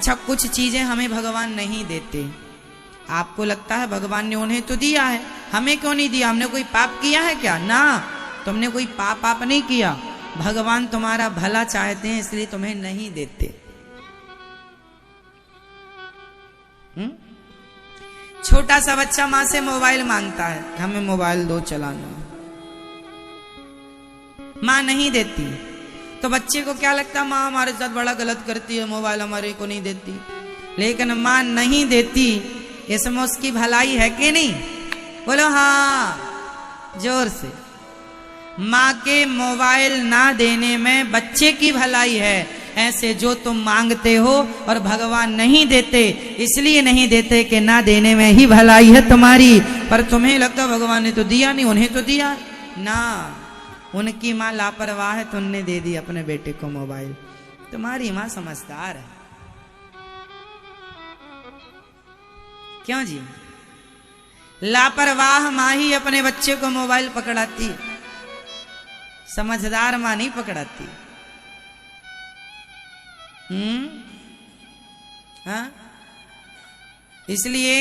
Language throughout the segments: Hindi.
अच्छा, कुछ चीजें हमें भगवान नहीं देते। आपको लगता है भगवान ने उन्हें तो दिया है, हमें क्यों नहीं दिया? हमने कोई पाप किया है क्या? ना, तुमने कोई पाप नहीं किया। भगवान तुम्हारा भला चाहते हैं, इसलिए तुम्हें नहीं देते। छोटा सा बच्चा माँ से मोबाइल मांगता है, हमें मोबाइल दो चलाना, माँ नहीं देती। तो बच्चे को क्या लगता, माँ हमारे साथ बड़ा गलत करती है, मोबाइल हमारे को नहीं देती। लेकिन माँ नहीं देती, इसमें उसकी भलाई है कि नहीं? बोलो हाँ जोर से। माँ के मोबाइल ना देने में बच्चे की भलाई है। ऐसे जो तुम मांगते हो और भगवान नहीं देते, इसलिए नहीं देते कि ना देने में ही भलाई है तुम्हारी। पर तुम्हें लगता भगवान ने तो दिया नहीं, उन्हें तो दिया ना। उनकी माँ लापरवाह है तो उनने दे दी अपने बेटे को मोबाइल। तुम्हारी माँ समझदार है। क्यों जी? लापरवाह माँ ही अपने बच्चे को मोबाइल पकड़ाती, समझदार माँ नहीं पकड़ाती। हाँ? इसलिए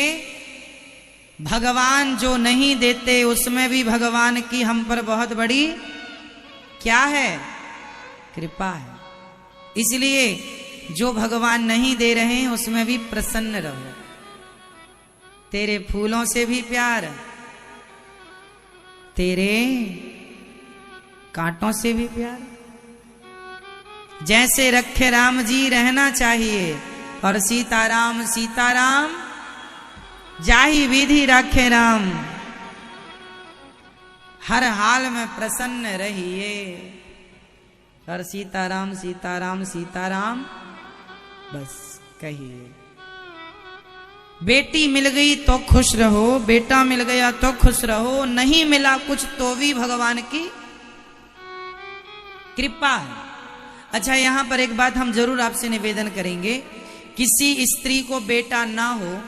भगवान जो नहीं देते उसमें भी भगवान की हम पर बहुत बड़ी क्या है? कृपा है। इसलिए जो भगवान नहीं दे रहे हैं उसमें भी प्रसन्न रहो। तेरे फूलों से भी प्यार, तेरे कांटों से भी प्यार। जैसे रखे राम जी रहना चाहिए, और सीताराम सीताराम जाहि विधि रखे राम। हर हाल में प्रसन्न रहिए, और सीताराम सीताराम सीताराम बस कहिए। बेटी मिल गई तो खुश रहो, बेटा मिल गया तो खुश रहो, नहीं मिला कुछ तो भी भगवान की कृपा है। अच्छा, यहां पर एक बात हम जरूर आपसे निवेदन करेंगे। किसी स्त्री को बेटा ना हो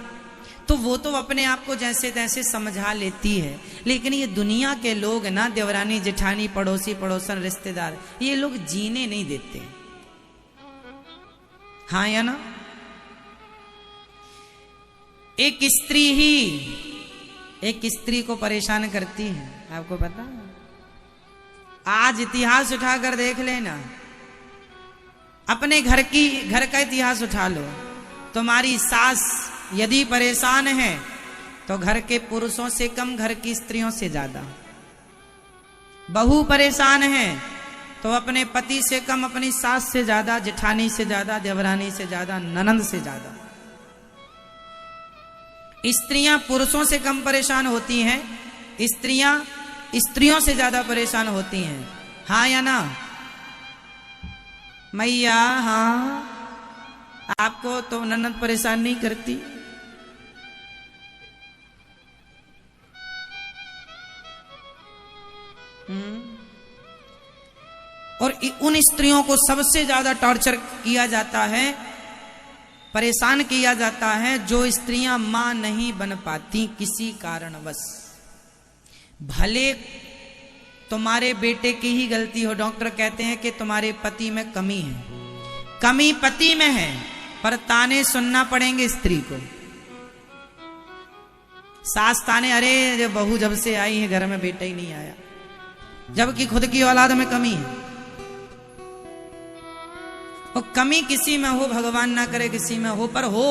तो वो तो अपने आप को जैसे तैसे समझा लेती है, लेकिन ये दुनिया के लोग ना, देवरानी जेठानी पड़ोसी पड़ोसन रिश्तेदार, ये लोग जीने नहीं देते। हाँ या ना? एक स्त्री को परेशान करती है, आपको पता? आज इतिहास उठाकर देख लेना, अपने घर का इतिहास उठा लो। तुम्हारी सास यदि परेशान है तो घर के पुरुषों से कम घर की स्त्रियों से ज्यादा। बहू परेशान है तो अपने पति से कम अपनी सास से ज्यादा, जेठानी से ज्यादा, देवरानी से ज्यादा, ननंद से ज्यादा। स्त्रियां पुरुषों से कम परेशान होती हैं, स्त्रियां स्त्रियों से ज्यादा परेशान होती हैं। हाँ या ना? मैया हाँ, आपको तो ननद परेशान नहीं करती? और उन स्त्रियों को सबसे ज्यादा टॉर्चर किया जाता है, परेशान किया जाता है, जो स्त्रियां मां नहीं बन पाती किसी कारणवश। भले तुम्हारे बेटे की ही गलती हो, डॉक्टर कहते हैं कि तुम्हारे पति में कमी है, कमी पति में है, पर ताने सुनना पड़ेंगे स्त्री को। सास ताने, अरे बहू जब से आई है घर में बेटा ही नहीं आया, जबकि खुद की औलाद में कमी है। और कमी किसी में हो, भगवान ना करे किसी में हो, पर हो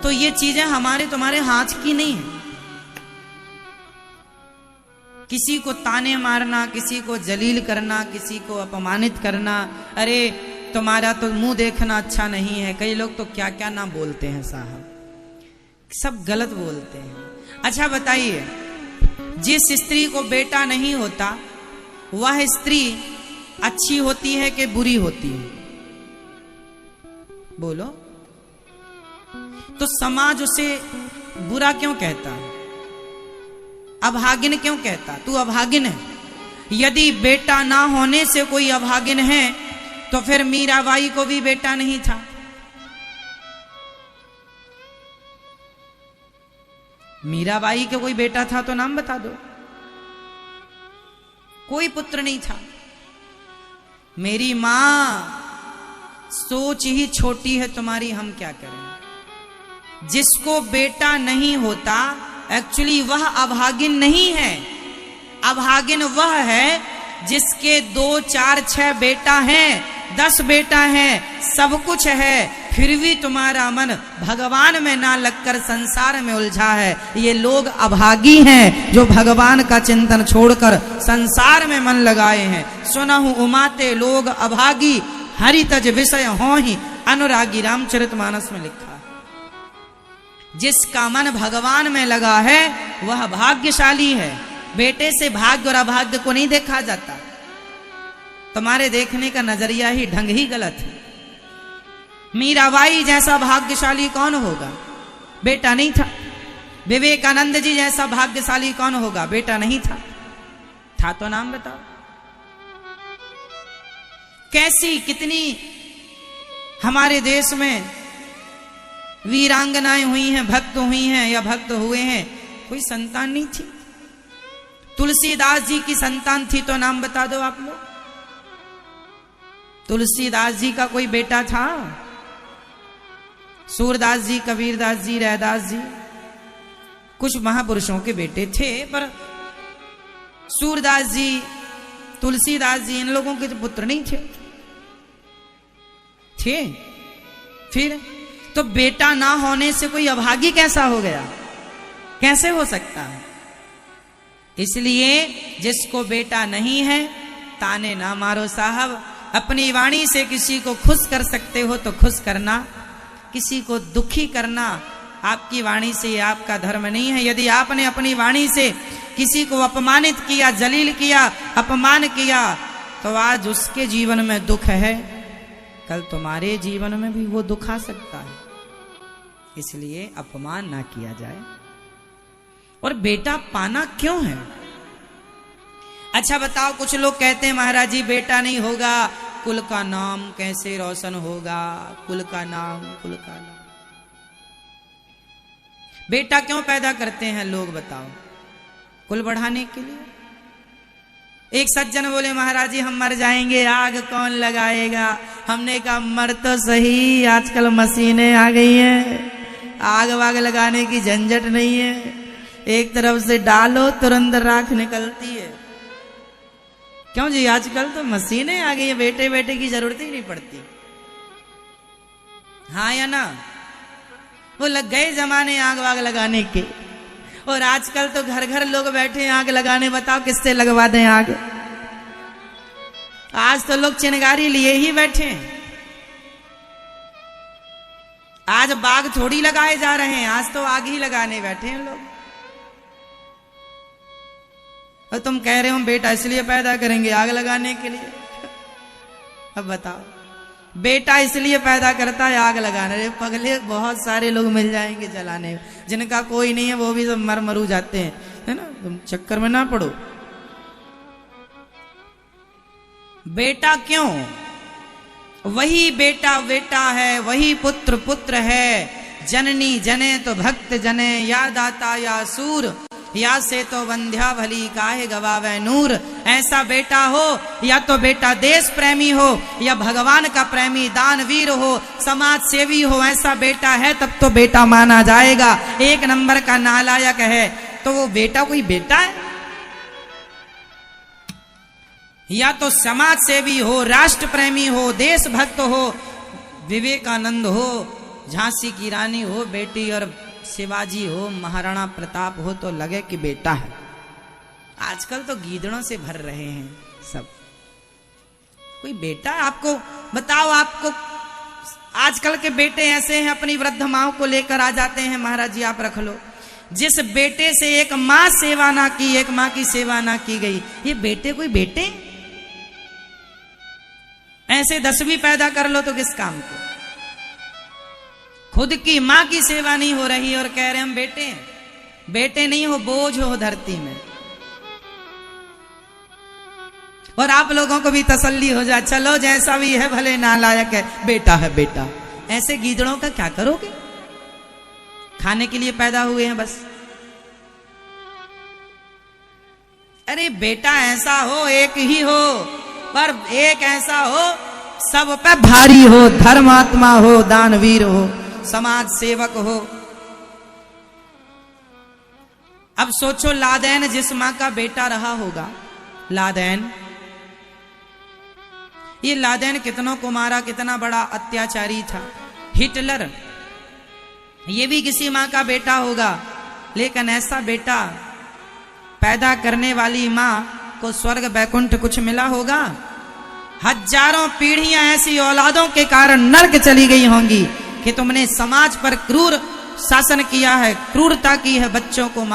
तो ये चीजें हमारे तुम्हारे हाथ की नहीं है। किसी को ताने मारना, किसी को जलील करना, किसी को अपमानित करना, अरे तुम्हारा तो मुंह देखना अच्छा नहीं है, कई लोग तो क्या क्या ना बोलते हैं साहब, सब गलत बोलते हैं। अच्छा बताइए, जिस स्त्री को बेटा नहीं होता वह स्त्री अच्छी होती है कि बुरी होती है? बोलो। तो समाज उसे बुरा क्यों कहता है, अभागिन क्यों कहता? तू अभागिन है। यदि बेटा ना होने से कोई अभागिन है तो फिर मीराबाई को भी बेटा नहीं था। मीराबाई के कोई बेटा था तो नाम बता दो। कोई पुत्र नहीं था। मेरी मां सोच ही छोटी है तुम्हारी, हम क्या करें। जिसको बेटा नहीं होता एक्चुअली वह अभागिन नहीं है। अभागिन वह है जिसके 2, 4, 6 बेटा हैं, 10 बेटा हैं, सब कुछ है, फिर भी तुम्हारा मन भगवान में ना लगकर संसार में उलझा है। ये लोग अभागी हैं जो भगवान का चिंतन छोड़कर संसार में मन लगाए हैं। सुनहु उमाते लोग अभागी, हरि तज विषय हो ही अनुरागी, रामचरितमानस में लिखा। जिसका मन भगवान में लगा है वह भाग्यशाली है। बेटे से भाग्य और अभाग्य को नहीं देखा जाता। तुम्हारे देखने का नजरिया ही ढंग ही गलत है। मीराबाई जैसा भाग्यशाली कौन होगा? बेटा नहीं था। विवेकानंद जी जैसा भाग्यशाली कौन होगा? बेटा नहीं था। था तो नाम बताओ। कैसी कितनी हमारे देश में वीरांगनाएं हुई हैं, भक्त हुई हैं या भक्त हुए हैं, कोई संतान नहीं थी। तुलसीदास जी की संतान थी तो नाम बता दो आप लोग। तुलसीदास जी का कोई बेटा था? सूरदास जी, कबीरदास जी, रैदास जी, कुछ महापुरुषों के बेटे थे, पर सूरदास जी, तुलसीदास जी, इन लोगों के तो पुत्र नहीं थे। फिर तो बेटा ना होने से कोई अभागी कैसा हो गया? कैसे हो सकता है? इसलिए जिसको बेटा नहीं है ताने ना मारो साहब। अपनी वाणी से किसी को खुश कर सकते हो तो खुश करना, किसी को दुखी करना आपकी वाणी से आपका धर्म नहीं है। यदि आपने अपनी वाणी से किसी को अपमानित किया, जलील किया, अपमान किया, तो आज उसके जीवन में दुख है, कल तुम्हारे जीवन में भी वो दुख आ सकता है। इसलिए अपमान ना किया जाए। और बेटा पाना क्यों है? अच्छा बताओ, कुछ लोग कहते हैं महाराज जी बेटा नहीं होगा, कुल का नाम कैसे रोशन होगा? कुल का नाम, कुल का नाम। बेटा क्यों पैदा करते हैं लोग बताओ? कुल बढ़ाने के लिए। एक सज्जन बोले महाराज जी हम मर जाएंगे, आग कौन लगाएगा? हमने कहा मर तो सही, आजकल मशीनें आ गई हैं, आग वाग लगाने की झंझट नहीं है, एक तरफ से डालो तुरंत राख निकलती है। क्यों जी? आजकल तो मशीनें आ गई है, बेटे बेटे की जरूरत ही नहीं पड़ती। हाँ या ना? वो लग गए जमाने आग वाग लगाने के, और आजकल तो घर घर लोग बैठे आग लगाने। बताओ किससे लगवा दें आग? आज तो लोग चिनगारी लिए ही बैठे हैं। आज बाग थोड़ी लगाए जा रहे हैं, आज तो आग ही लगाने बैठे हैं लोग। और तुम कह रहे हो बेटा इसलिए पैदा करेंगे आग लगाने के लिए। अब बताओ, बेटा इसलिए पैदा करता है आग लगाने। रे पगले, बहुत सारे लोग मिल जाएंगे जलाने, जिनका कोई नहीं है वो भी सब मर मरू जाते हैं, है ना? तुम चक्कर में ना पड़ो। बेटा क्यों? वही बेटा बेटा है, वही पुत्र पुत्र है। जननी जने तो भक्त जने, या दाता या सूर, या से तो वंध्या भली काहे गवावे नूर। ऐसा बेटा हो, या तो बेटा देश प्रेमी हो, या भगवान का प्रेमी दानवीर हो, समाज सेवी हो। ऐसा बेटा है तब तो बेटा माना जाएगा। एक नंबर का नालायक है तो वो बेटा कोई बेटा है? या तो समाज सेवी हो, राष्ट्र प्रेमी हो, देशभक्त हो, विवेकानंद हो, झांसी की रानी हो बेटी, और शिवाजी हो, महाराणा प्रताप हो, तो लगे कि बेटा है। आजकल तो गीदड़ों से भर रहे हैं सब। कोई बेटा आपको बताओ? आपको आजकल के बेटे ऐसे हैं, अपनी वृद्ध माओ को लेकर आ जाते हैं, महाराज जी आप रख लो। जिस बेटे से एक माँ सेवा ना की, एक माँ की सेवा ना की गई, ये बेटे कोई बेटे? ऐसे 10वीं पैदा कर लो तो किस काम को? खुद की मां की सेवा नहीं हो रही और कह रहे हम बेटे हैं। बेटे नहीं हो, बोझ हो धरती में। और आप लोगों को भी तसल्ली हो जाए, चलो जैसा भी है भले नालायक है, बेटा है बेटा। ऐसे गीदड़ों का क्या करोगे? खाने के लिए पैदा हुए हैं बस। अरे बेटा ऐसा हो, एक ही हो, पर एक ऐसा हो सब पे भारी हो, धर्मात्मा हो, दानवीर हो, समाज सेवक हो। अब सोचो लादेन जिस मां का बेटा रहा होगा, लादेन, ये लादेन कितनों को मारा, कितना बड़ा अत्याचारी था। हिटलर, ये भी किसी मां का बेटा होगा, लेकिन ऐसा बेटा पैदा करने वाली मां को स्वर्ग बैकुंठ कुछ मिला होगा? हजारों पीढ़ियां ऐसी औलादों के कारण नरक चली गई होंगी कि तुमने समाज पर क्रूर शासन किया है, क्रूरता की है, बच्चों को